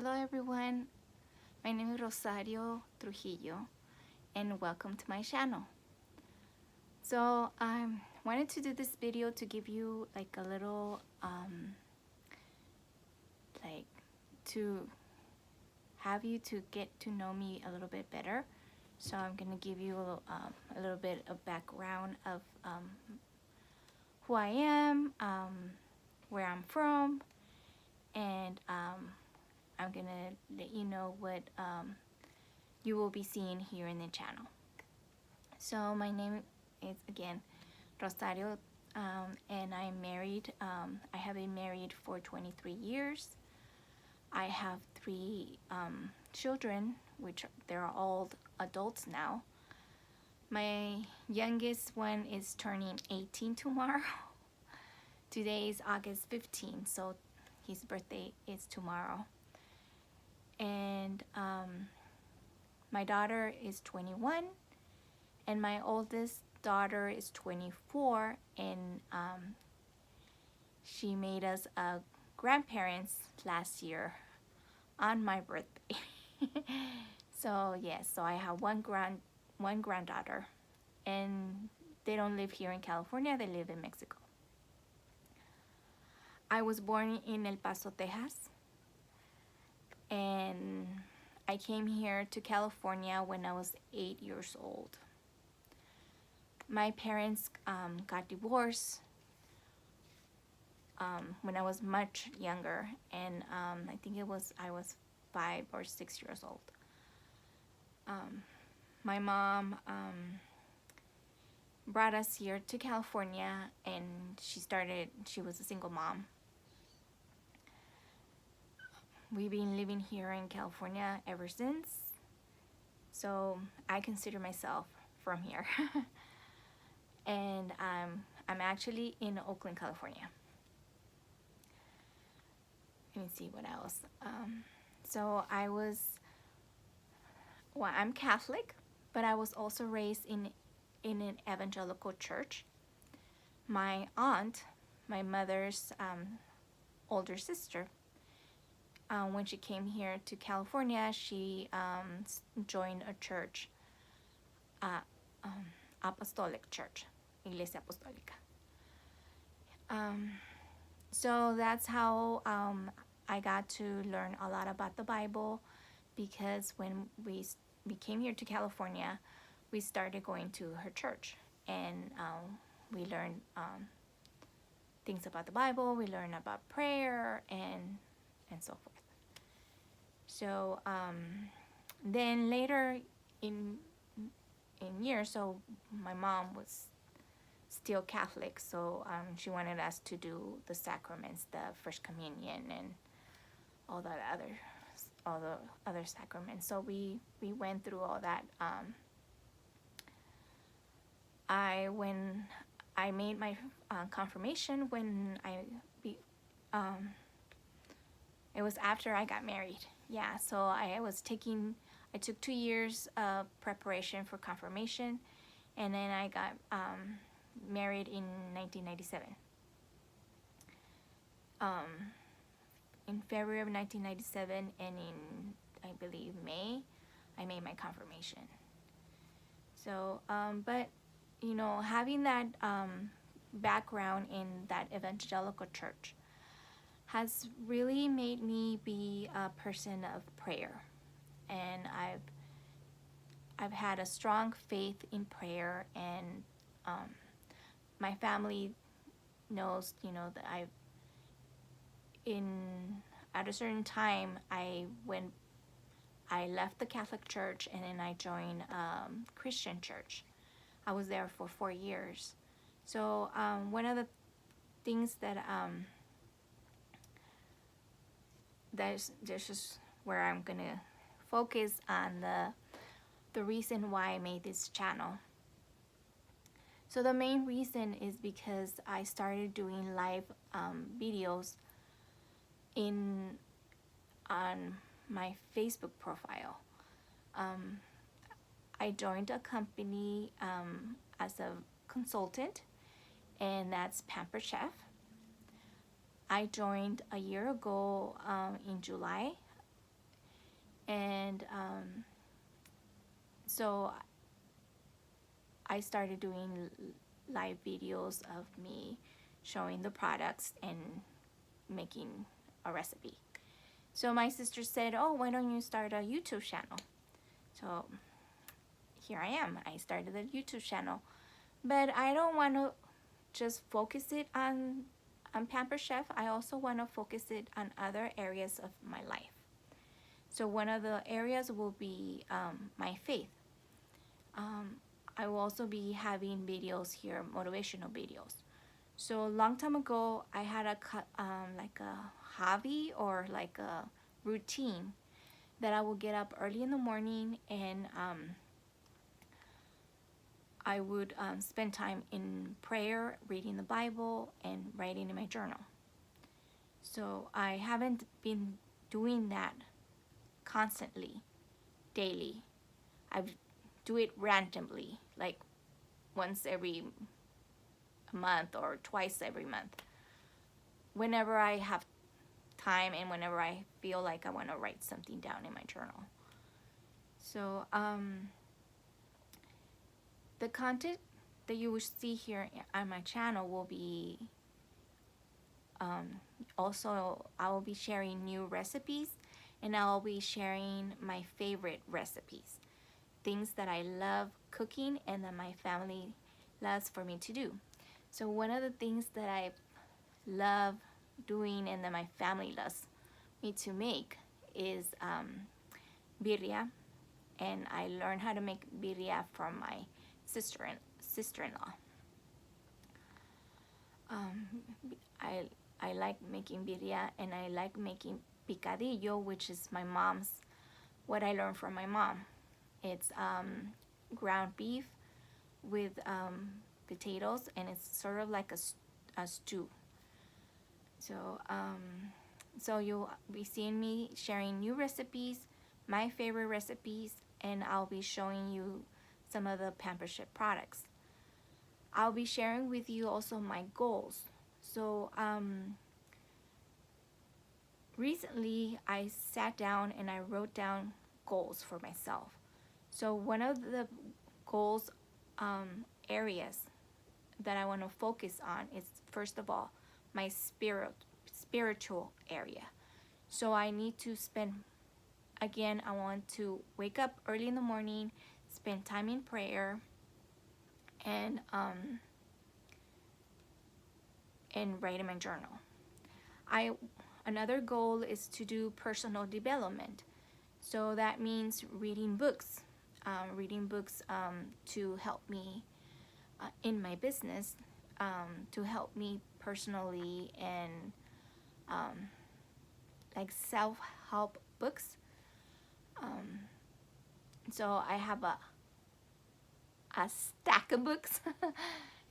Hello everyone, my name is Rosario Trujillo and welcome to my channel. So I wanted to do this video to give you like a little like to have you to get to know me a little bit better. So I'm gonna give you a little bit of background of who I am, where I'm from, and I'm gonna let you know what you will be seeing here in the channel. So my name is again Rosario, and I'm married. I have been married for 23 years. I have three children, which they're all adults now. My youngest one is turning 18 tomorrow. Today is August 15th, so his birthday is tomorrow. And my daughter is 21, and my oldest daughter is 24, and she made us grandparents last year on my birthday. So yes, so I have one granddaughter, and they don't live here in California, they live in Mexico. I was born in El Paso, Texas, and I came here to California when I was 8 years old. My parents got divorced when I was much younger, and I think I was 5 or 6 years old. My mom brought us here to California, and she was a single mom. We've been living here in California ever since, so I consider myself from here. And I'm actually in Oakland, California. Let me see what else. So I'm Catholic, but I was also raised in an evangelical church. My aunt, my mother's older sister, when she came here to California, she joined a church, apostolic church, Iglesia Apostolica. So that's how I got to learn a lot about the Bible, because when we came here to California, we started going to her church, and we learned things about the Bible, we learned about prayer, and so forth. So then later in years, so my mom was still Catholic, so she wanted us to do the sacraments, the First Communion, and all the other sacraments. So we went through all that. When I made my confirmation, it was after I got married. Yeah, so I took 2 years of preparation for confirmation, and then I got married in 1997. In February of 1997, and in, I believe, May, I made my confirmation. So, but, you know, having that background in that evangelical church has really made me be a person of prayer. And I've had a strong faith in prayer, and my family knows, you know, that at a certain time, I left the Catholic Church, and then I joined Christian church. I was there for 4 years. So one of the things that there's just where I'm gonna focus on the reason why I made this channel. So the main reason is because I started doing live videos on my Facebook profile. I joined a company as a consultant, and that's Pampered Chef. I joined a year ago in July And so I started doing live videos of me showing the products and making a recipe. So my sister said, oh, why don't you start a YouTube channel? So here I am. I started a YouTube channel. But I don't want to just focus it on Pamper Chef. I also want to focus it on other areas of my life. So one of the areas will be my faith. I will also be having videos here, motivational videos. So a long time ago, I had like a hobby or like a routine that I will get up early in the morning, and I would spend time in prayer, reading the Bible, and writing in my journal. So I haven't been doing that constantly, daily. I do it randomly, like once every month or twice every month, whenever I have time and whenever I feel like I want to write something down in my journal. So the content that you will see here on my channel will be also, I will be sharing new recipes, and I'll be sharing my favorite recipes, things that I love cooking and that my family loves for me to do. So one of the things that I love doing and that my family loves me to make is birria, and I learned how to make birria from my sister-in-law. Um, I like making birria, and I like making picadillo, which is my mom's, what I learned from my mom. It's ground beef with potatoes, and it's sort of like a stew. So so you'll be seeing me sharing new recipes, my favorite recipes, and I'll be showing you some of the Pamper Chef products. I'll be sharing with you also my goals. So recently I sat down and I wrote down goals for myself. So one of the goals areas that I want to focus on is, first of all, my spiritual area. So I need to spend, again, I want to wake up early in the morning, spend time in prayer, and write in my journal. Another goal is to do personal development. So that means reading books, to help me in my business, to help me personally, and like self-help books. So I have a stack of books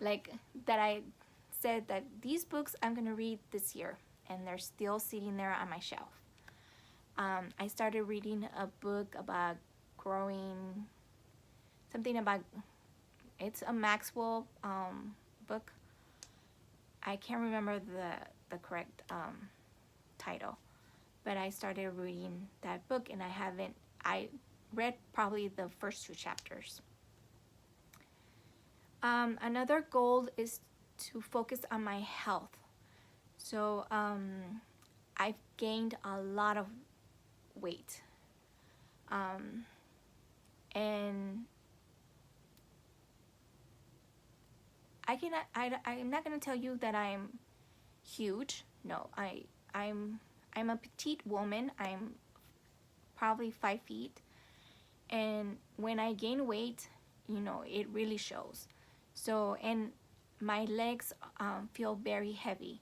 like that I said that these books I'm gonna read this year, and they're still sitting there on my shelf. I started reading a book about growing, something about, it's a Maxwell book. I can't remember the correct title, but I started reading that book, and I read probably the first 2 chapters. Another goal is to focus on my health. So I've gained a lot of weight, and I'm not gonna tell you that I'm huge. No, I'm a petite woman. I'm probably 5 feet, and when I gain weight, it really shows. So, and my legs feel very heavy.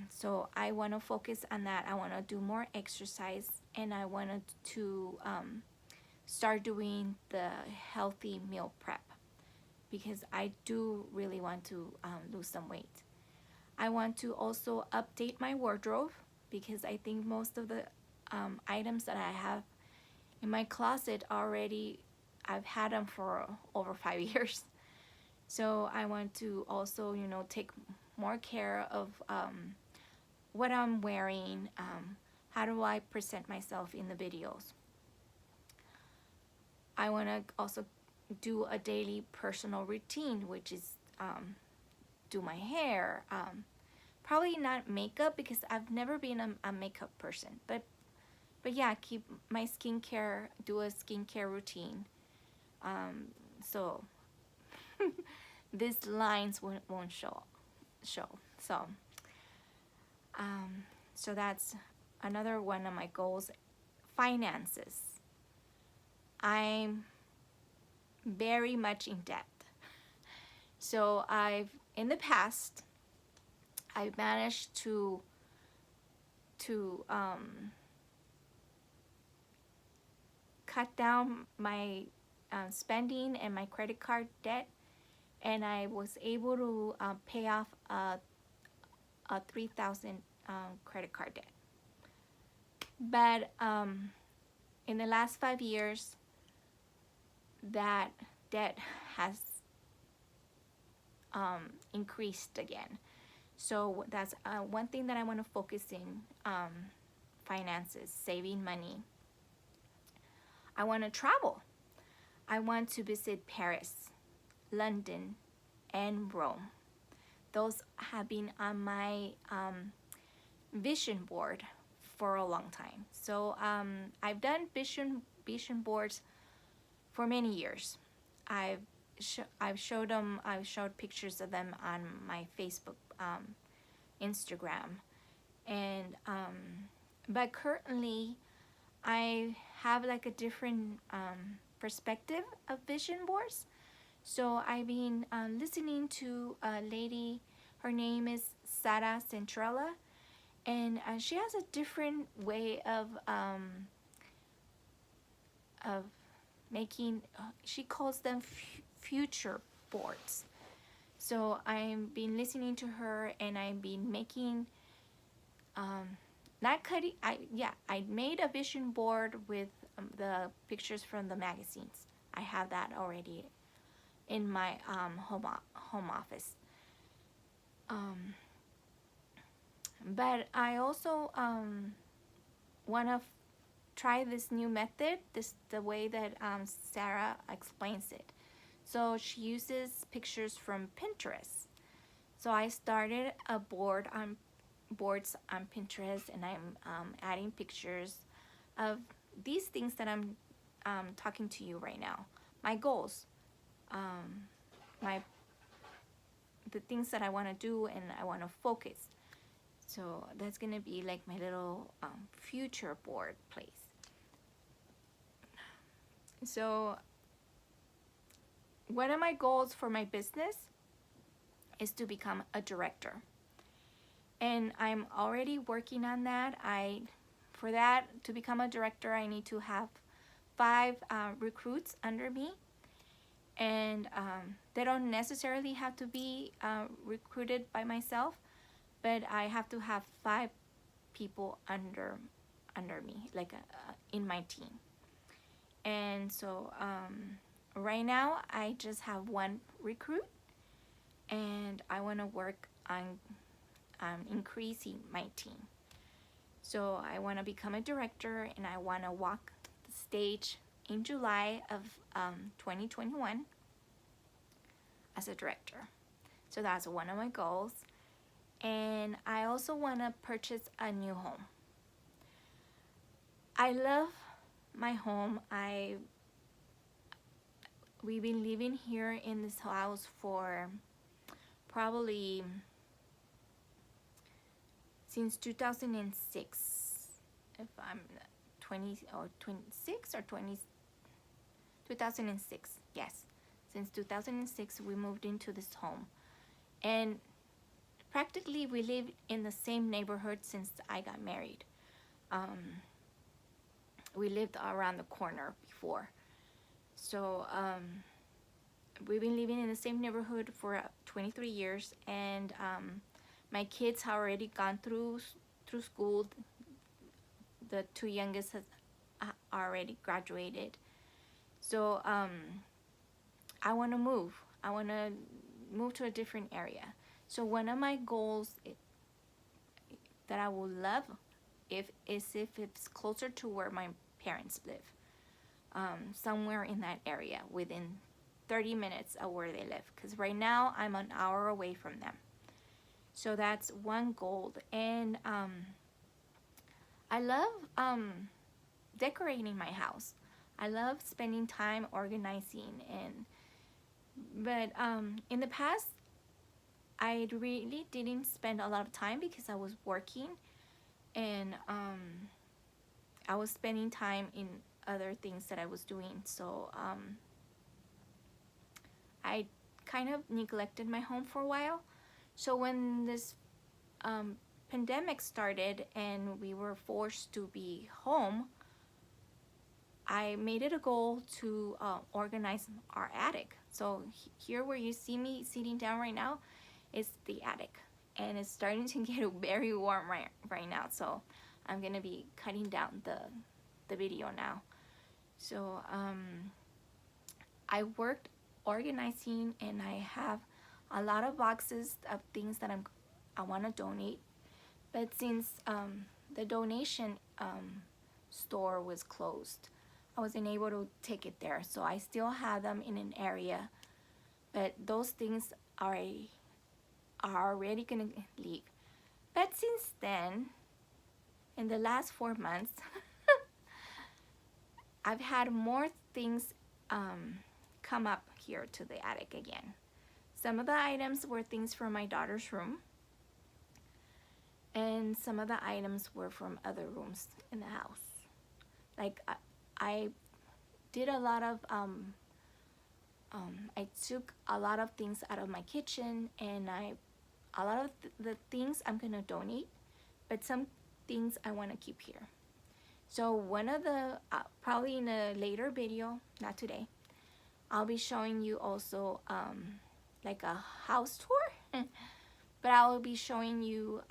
So I want to focus on that. I want to do more exercise, and I wanted to start doing the healthy meal prep, because I do really want to lose some weight. I want to also update my wardrobe, because I think most of the items that I have in my closet already, I've had them for over 5 years. So I want to also, take more care of what I'm wearing, how do I present myself in the videos. I want to also do a daily personal routine, which is do my hair, probably not makeup because I've never been a makeup person, but yeah, keep my skincare, do a skincare routine, so these lines won't show. So so that's another one of my goals. Finances. I'm very much in debt. So in the past, I've managed to cut down my spending and my credit card debt, and I was able to pay off a 3,000 credit card debt. But in the last 5 years, that debt has increased again. So that's one thing that I want to focus in, finances, saving money. I want to travel. I want to visit Paris, London, and Rome. Those have been on my vision board for a long time. So I've done vision boards for many years. I've showed pictures of them on my Facebook, Instagram, and but currently I have like a different perspective of vision boards. So I've been listening to a lady, her name is Sara Centrella, and she has a different way of making, she calls them future boards. So I've been listening to her, and I've been making, not cutting, I made a vision board with the pictures from the magazines. I have that already in my home office. But I also want to try this new method, the way that Sarah explains it. So she uses pictures from Pinterest. So I started a boards on Pinterest, and I'm adding pictures of these things that I'm talking to you right now. My goals, the things that I want to do, and I want to focus. So that's gonna be like my little future board place. So one of my goals for my business is to become a director, and I'm already working on that. For that to become a director, I need to have 5 recruits under me, and they don't necessarily have to be recruited by myself, but I have to have 5 people under me, like in my team. And so right now I just have 1 recruit, and I want to work on increasing my team. So I want to become a director, and I want to walk the stage in July of 2021 as a director. So that's one of my goals. And I also want to purchase a new home. I love my home. We've been living here in this house for probably since 2006, if I'm 20 or 26 or 20, 2006, yes. Since 2006, we moved into this home, and practically we lived in the same neighborhood since I got married. We lived around the corner before. So we've been living in the same neighborhood for 23 years, and my kids have already gone through school. The 2 youngest has already graduated. So I want to move. I want to move to a different area. So one of my goals that I would love if it's closer to where my parents live, somewhere in that area within 30 minutes of where they live, because right now I'm an hour away from them. So that's one goal. And I love decorating my house. I love spending time organizing, but in the past I really didn't spend a lot of time because I was working, and I was spending time in other things that I was doing. So I kind of neglected my home for a while. So when this pandemic started and we were forced to be home, I made it a goal to organize our attic. So here where you see me sitting down right now is the attic, and it's starting to get very warm right now. So I'm gonna be cutting down the video now. So I worked organizing, and I have a lot of boxes of things that I want to donate. But since the donation store was closed, I wasn't able to take it there. So I still have them in an area, but those things are already gonna leave. But since then, in the last 4 months, I've had more things come up here to the attic again. Some of the items were things from my daughter's room, and some of the items were from other rooms in the house. Like I did a lot of I took a lot of things out of my kitchen, and a lot of the things I'm gonna donate, but some things I want to keep here. So one of the probably in a later video, not today, I'll be showing you also like a house tour, but I will be showing you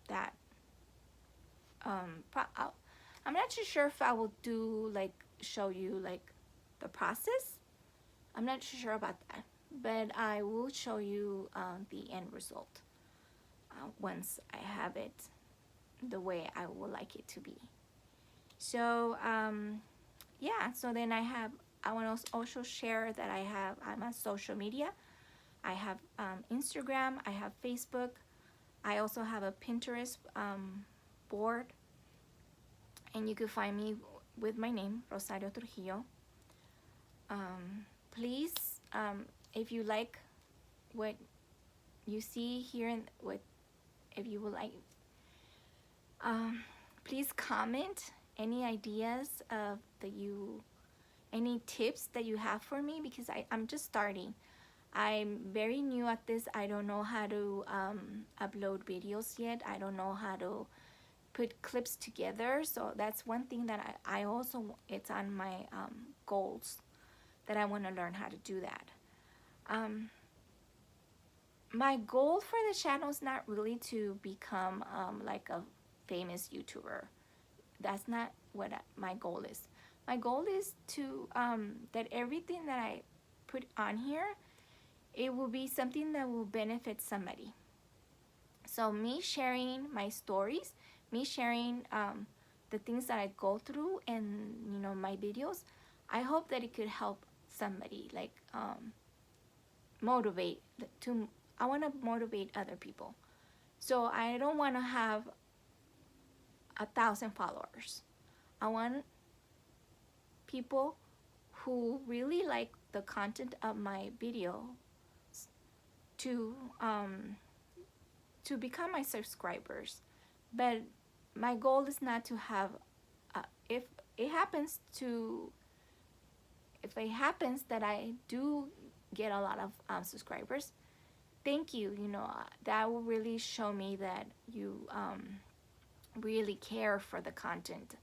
that I'm not too sure if I will do like show you like the process. I'm not too sure about that, but I will show you the end result once I have it the way I would like it to be. So yeah, so then I want to also share that I'm on social media. I have Instagram, I have Facebook, I also have a Pinterest board, and you can find me with my name, Rosario Trujillo. Please, if you like what you see here, if you would like, please comment any ideas of any tips that you have for me, because I'm just starting. I'm very new at this. I don't know how to upload videos yet. I don't know how to put clips together. So that's one thing that I also, it's on my goals, that I want to learn how to do that. My goal for the channel is not really to become like a famous YouTuber. That's not what my goal is. My goal is to that everything that I put on here, it will be something that will benefit somebody. So me sharing my stories, me sharing the things that I go through, and my videos, I hope that it could help somebody, like motivate I want to motivate other people. So I don't want to have 1,000 followers. I want people who really like the content of my video to become my subscribers. But my goal is not to have if it happens that I do get a lot of subscribers, thank you. That will really show me that you really care for the content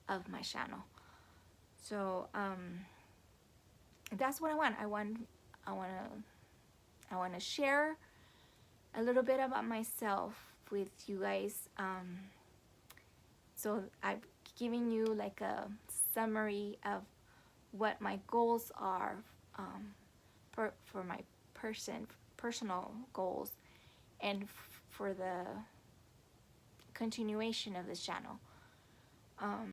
of my channel. So that's what I want. I want to share a little bit about myself with you guys. So I've given you like a summary of what my goals are for my personal goals, and for the continuation of this channel.